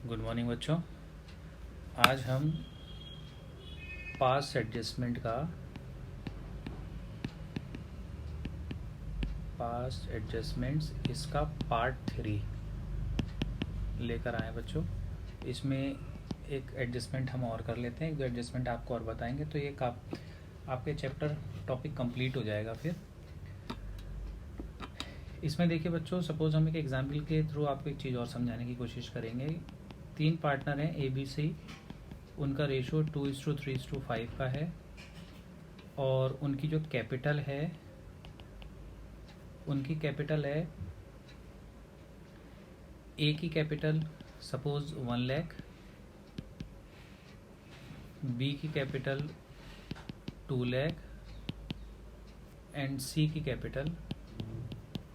Good morning बच्चों। आज हम पास्ट एडजस्टमेंट्स इसका पार्ट 3 लेकर आए बच्चों। इसमें एक एडजस्टमेंट हम और कर लेते हैं, एक दो एडजस्टमेंट आपको और बताएंगे तो ये आपके चैप्टर टॉपिक कंप्लीट हो जाएगा। फिर इसमें देखिए बच्चों, सपोज हम एक एग्जाम्पल के थ्रू आपको एक चीज़ और समझाने की कोशिश करेंगे। 3 पार्टनर हैं ABC, उनका रेशो 2:3:5 का है और उनकी जो कैपिटल है ए की कैपिटल सपोज 1 लाख, बी की कैपिटल 2 लाख एंड सी की कैपिटल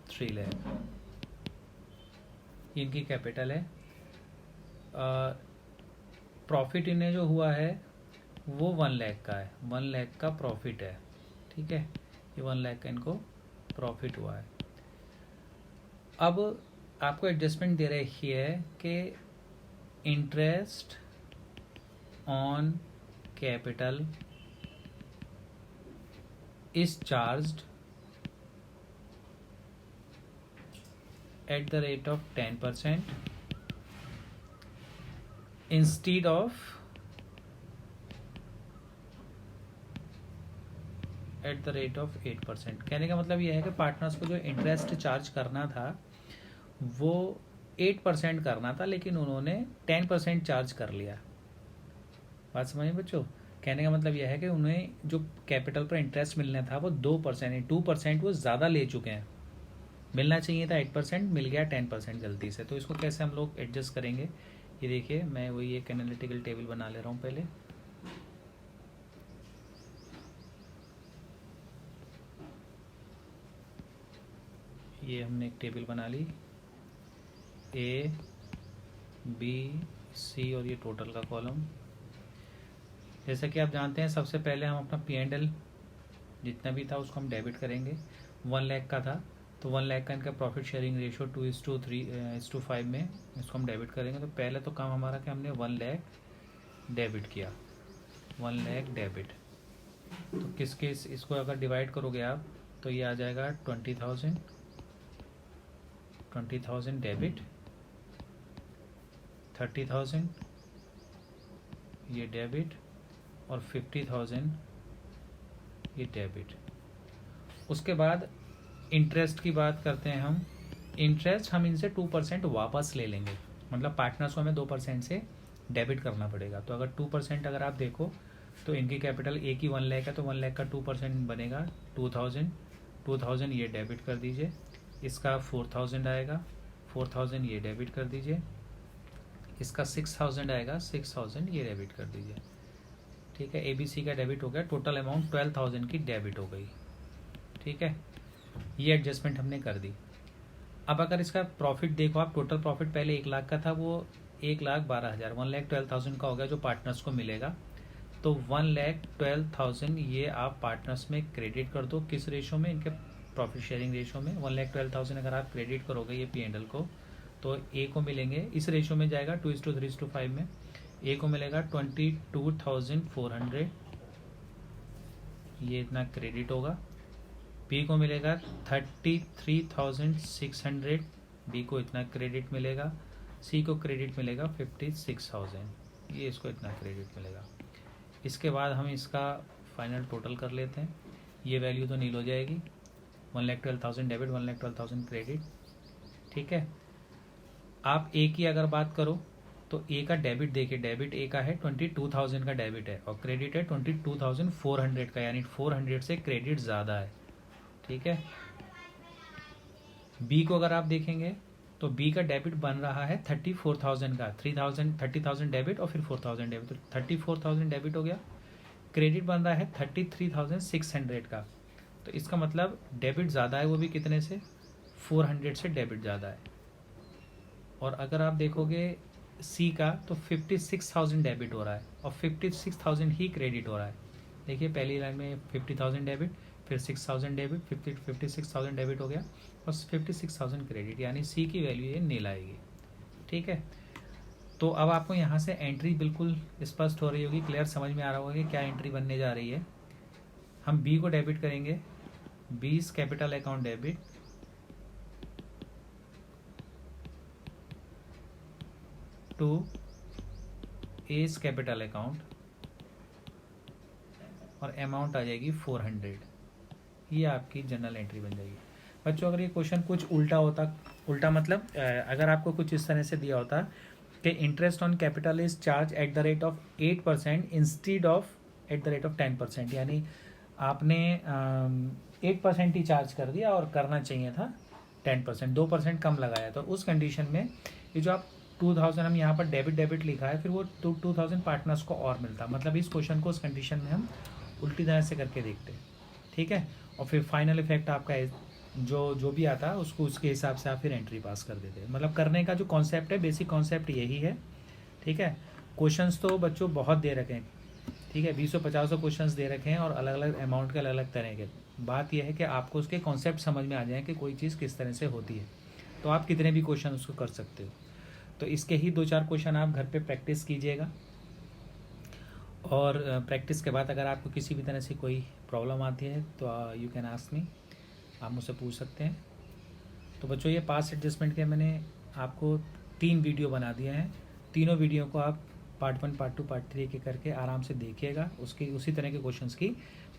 3 लाख। इनकी कैपिटल है। प्रॉफिट इन्हें जो हुआ है वो 1 लाख का है, 1 लाख का प्रॉफिट है। ठीक है, ये 1 लाख का इनको प्रॉफिट हुआ है। अब आपको एडजस्टमेंट दे रही है कि interest on capital is charged at the rate of 10% instead of at the rate of 8%। कहने का मतलब यह है कि पार्टनर्स को जो इंटरेस्ट चार्ज करना था वो 8% करना था, लेकिन उन्होंने 10% चार्ज कर लिया। बात समझिए बच्चों, कहने का मतलब यह है कि उन्हें जो कैपिटल पर इंटरेस्ट मिलना था वो 2%, 2% वो ज़्यादा ले चुके हैं। मिलना चाहिए था 8%, मिल गया 10% गलती से। तो इसको कैसे हम लोग एडजस्ट करेंगे, ये देखिए मैं वही एक एनालिटिकल टेबल बना ले रहा हूँ। पहले ये हमने एक टेबल बना ली, A B C और ये टोटल का कॉलम। जैसा कि आप जानते हैं, सबसे पहले हम अपना P&L जितना भी था उसको हम डेबिट करेंगे। 1 लाख का था तो 1 लाख का इनका प्रॉफिट शेयरिंग रेशो 2:3:5 में इसको हम डेबिट करेंगे। तो पहले तो काम हमारा कि हमने 1 लाख डेबिट किया, 1 लाख डेबिट। तो किसके इसको अगर डिवाइड करोगे आप तो ये आ जाएगा 20,000 डेबिट, 30,000 ये डेबिट और 50,000 ये डेबिट। उसके बाद इंटरेस्ट की बात करते हैं हम। इंटरेस्ट हम इनसे 2% वापस ले लेंगे, मतलब पार्टनर्स को हमें 2% से डेबिट करना पड़ेगा। तो अगर 2% अगर आप देखो तो इनकी कैपिटल ए की 1 लाख है तो 1 लाख का 2% बनेगा 2,000 ये डेबिट कर दीजिए। इसका 4,000 आएगा, 4,000 ये डेबिट कर दीजिए। इसका 6,000 आएगा, 6,000 ये डेबिट कर दीजिए। ठीक है, ABC का डेबिट हो गया, टोटल अमाउंट 12,000 की डेबिट हो गई। ठीक है, ये एडजस्टमेंट हमने कर दी। अब अगर इसका प्रॉफिट देखो आप, टोटल प्रॉफिट पहले 1 लाख का था, वो 1,12,000, 1,12,000 का हो गया जो पार्टनर्स को मिलेगा। तो 1,12,000 ये आप पार्टनर्स में क्रेडिट कर दो। किस रेशो में, इनके प्रॉफिट शेयरिंग रेशो में। 1,12,000 अगर आप क्रेडिट करोगे ये P&L को तो ए को मिलेंगे, इस रेशो में जाएगा 2:3:5 में। ए को मिलेगा 22,400, ये इतना क्रेडिट होगा। बी को मिलेगा 33,600, बी को इतना क्रेडिट मिलेगा। सी को क्रेडिट मिलेगा 56,000, ये इसको इतना क्रेडिट मिलेगा। इसके बाद हम इसका फाइनल टोटल कर लेते हैं। ये वैल्यू तो नील हो जाएगी, 1,12,000 डेबिट, 1,12,000 क्रेडिट। ठीक है, आप ए की अगर बात करो तो ए का डेबिट देखिए, डेबिट ए का है 22,000 का डेबिट है और क्रेडिट है 22,400 का, यानी 400 से क्रेडिट ज़्यादा है। ठीक है, बी को अगर आप देखेंगे तो बी का डेबिट बन रहा है 34,000 का, 30,000 डेबिट और फिर 4,000 डेबिट, तो 34,000 डेबिट हो गया। क्रेडिट बन रहा है 33,600 का, तो इसका मतलब डेबिट ज़्यादा है, वो भी कितने से, 400 से डेबिट ज़्यादा है। और अगर आप देखोगे सी का तो 56,000 डेबिट हो रहा है और 56,000 ही क्रेडिट हो रहा है। देखिए पहली लाइन में 50,000 डेबिट, फिर 6,000 डेबिट, 56,000 डेबिट हो गया और 56,000 क्रेडिट, यानी सी की वैल्यू ये नील आएगी। ठीक है, तो अब आपको यहाँ से एंट्री बिल्कुल स्पष्ट हो रही होगी, क्लियर समझ में आ रहा होगा कि क्या एंट्री बनने जा रही है। हम बी को डेबिट करेंगे, बीस capital account debit to S capital account, और अमाउंट आ जाएगी 400। ये आपकी जनरल एंट्री बन जाएगी। बच्चों अगर ये क्वेश्चन कुछ उल्टा होता, उल्टा मतलब अगर आपको कुछ इस तरह से दिया होता कि interest on capital is charge at the rate of 8% instead of at the rate of 10%, यानी आपने 8% ही चार्ज कर दिया और करना चाहिए था 10%, 2% कम लगाया। तो उस कंडीशन में ये जो आप 2000 हम यहाँ पर डेबिट लिखा है, फिर वो 2000 पार्टनर्स को और मिलता। मतलब इस क्वेश्चन को उस कंडीशन में हम उल्टी तरह से करके देखते हैं, ठीक है। और फिर फाइनल इफेक्ट आपका जो भी आता है उसको उसके हिसाब से आप फिर एंट्री पास कर देते हैं। मतलब करने का जो कॉन्सेप्ट है, बेसिक कॉन्सेप्ट यही है, ठीक है। क्वेश्चंस तो बच्चों बहुत दे रखे हैं, ठीक है, 250 क्वेश्चंस दे रखे हैं और अलग अलग अमाउंट के अलग अलग तरह के। बात यह है कि आपको उसके कॉन्सेप्ट समझ में आ जाए कि कोई चीज़ किस तरह से होती है, तो आप कितने भी क्वेश्चन उसको कर सकते हो। तो इसके ही 2-4 क्वेश्चन आप घर पे प्रैक्टिस कीजिएगा, और प्रैक्टिस के बाद अगर आपको किसी भी तरह से कोई प्रॉब्लम आती है तो यू कैन आस्क मी, आप मुझसे पूछ सकते हैं। तो बच्चों ये पास्ट एडजस्टमेंट के मैंने आपको 3 वीडियो बना दिए हैं। तीनों वीडियो को आप पार्ट 1, पार्ट 2, पार्ट 3 के करके आराम से देखिएगा, उसकी उसी तरह के क्वेश्चंस की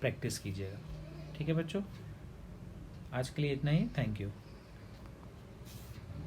प्रैक्टिस कीजिएगा, ठीक है बच्चों। आज के लिए इतना ही, थैंक यू।